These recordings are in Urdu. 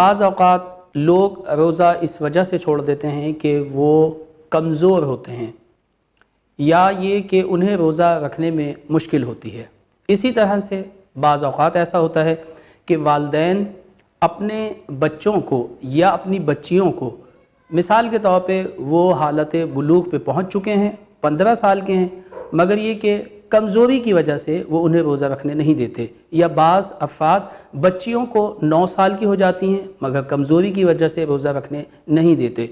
بعض اوقات لوگ روزہ اس وجہ سے چھوڑ دیتے ہیں کہ وہ کمزور ہوتے ہیں یا یہ کہ انہیں روزہ رکھنے میں مشکل ہوتی ہے۔ اسی طرح سے بعض اوقات ایسا ہوتا ہے کہ والدین اپنے بچوں کو یا اپنی بچیوں کو، مثال کے طور پہ وہ حالت بلوغ پہ پہنچ چکے ہیں، 15 سال کے ہیں، مگر یہ کہ کمزوری کی وجہ سے وہ انہیں روزہ رکھنے نہیں دیتے، یا بعض افراد بچیوں کو 9 سال کی ہو جاتی ہیں مگر کمزوری کی وجہ سے روزہ رکھنے نہیں دیتے۔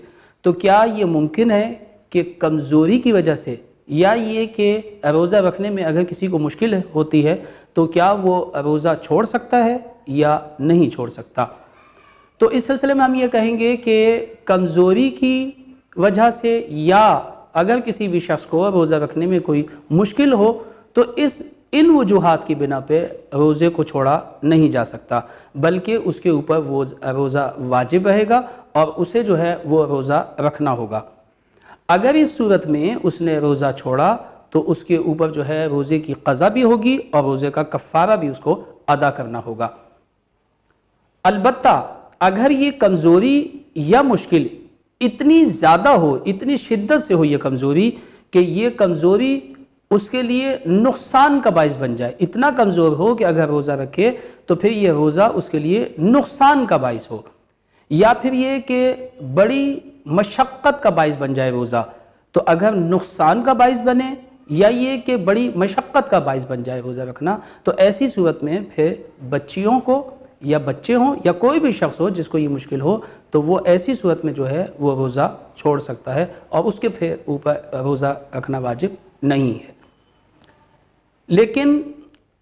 تو کیا یہ ممکن ہے کہ کمزوری کی وجہ سے یا یہ کہ روزہ رکھنے میں اگر کسی کو مشکل ہوتی ہے تو کیا وہ روزہ چھوڑ سکتا ہے یا نہیں چھوڑ سکتا؟ تو اس سلسلے میں ہم یہ کہیں گے کہ کمزوری کی وجہ سے یا اگر کسی بھی شخص کو روزہ رکھنے میں کوئی مشکل ہو تو ان وجوہات کی بنا پہ روزے کو چھوڑا نہیں جا سکتا، بلکہ اس کے اوپر وہ روزہ واجب رہے گا اور اسے جو ہے وہ روزہ رکھنا ہوگا۔ اگر اس صورت میں اس نے روزہ چھوڑا تو اس کے اوپر جو ہے روزے کی قضا بھی ہوگی اور روزے کا کفارہ بھی اس کو ادا کرنا ہوگا۔ البتہ اگر یہ کمزوری یا مشکل اتنی زیادہ ہو، اتنی شدت سے ہو یہ کمزوری کہ یہ کمزوری اس کے لیے نقصان کا باعث بن جائے، اتنا کمزور ہو کہ اگر روزہ رکھے تو پھر یہ روزہ اس کے لیے نقصان کا باعث ہو، یا پھر یہ کہ بڑی مشقت کا باعث بن جائے روزہ، تو اگر نقصان کا باعث بنے یا یہ کہ بڑی مشقت کا باعث بن جائے روزہ رکھنا، تو ایسی صورت میں پھر بچیوں کو یا بچے ہوں یا کوئی بھی شخص ہو جس کو یہ مشکل ہو تو وہ ایسی صورت میں جو ہے وہ روزہ چھوڑ سکتا ہے اور اس کے پھر اوپر روزہ رکھنا واجب نہیں ہے۔ لیکن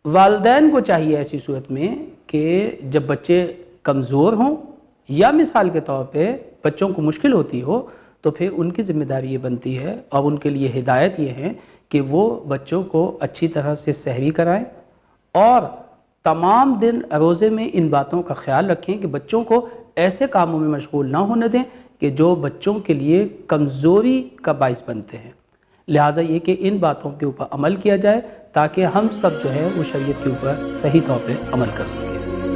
والدین کو چاہیے ایسی صورت میں کہ جب بچے کمزور ہوں یا مثال کے طور پہ بچوں کو مشکل ہوتی ہو تو پھر ان کی ذمہ داری یہ بنتی ہے اور ان کے لیے ہدایت یہ ہے کہ وہ بچوں کو اچھی طرح سے سحری کرائیں اور تمام دن روزے میں ان باتوں کا خیال رکھیں کہ بچوں کو ایسے کاموں میں مشغول نہ ہونے دیں کہ جو بچوں کے لیے کمزوری کا باعث بنتے ہیں۔ لہٰذا یہ کہ ان باتوں کے اوپر عمل کیا جائے تاکہ ہم سب جو ہے وہ شریعت کے اوپر صحیح طور پہ عمل کر سکیں۔